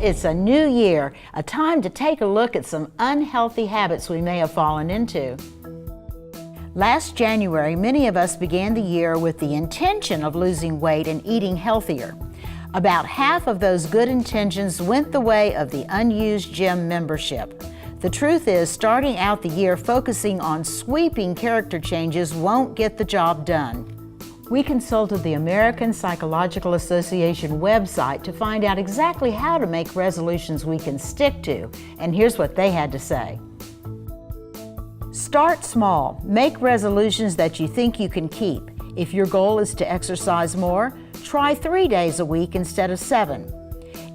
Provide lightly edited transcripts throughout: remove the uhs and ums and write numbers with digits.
It's a new year, a time to take a look at some unhealthy habits we may have fallen into. Last January, many of us began the year with the intention of losing weight and eating healthier. About half of those good intentions went the way of the unused gym membership. The truth is, starting out the year focusing on sweeping character changes won't get the job done. We consulted the American Psychological Association website to find out exactly how to make resolutions we can stick to, and here's what they had to say. Start small. Make resolutions that you think you can keep. If your goal is to exercise more, try 3 days a week instead of 7.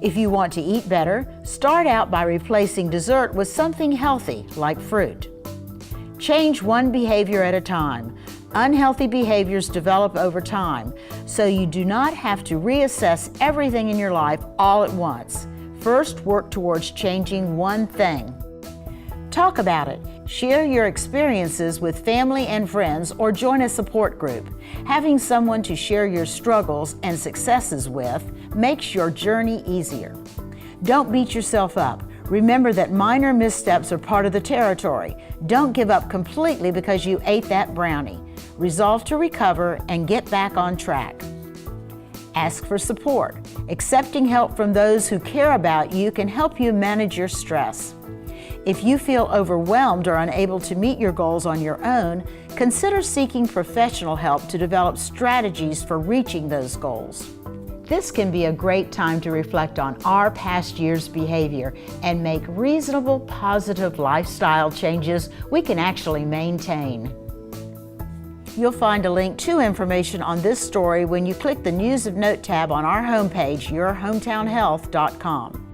If you want to eat better, start out by replacing dessert with something healthy, like fruit. Change one behavior at a time. Unhealthy behaviors develop over time, so you do not have to reassess everything in your life all at once. First, work towards changing one thing. Talk about it. Share your experiences with family and friends or join a support group. Having someone to share your struggles and successes with makes your journey easier. Don't beat yourself up. Remember that minor missteps are part of the territory. Don't give up completely because you ate that brownie. Resolve to recover and get back on track. Ask for support. Accepting help from those who care about you can help you manage your stress. If you feel overwhelmed or unable to meet your goals on your own, consider seeking professional help to develop strategies for reaching those goals. This can be a great time to reflect on our past year's behavior and make reasonable, positive lifestyle changes we can actually maintain. You'll find a link to information on this story when you click the News of Note tab on our homepage, yourhometownhealth.com.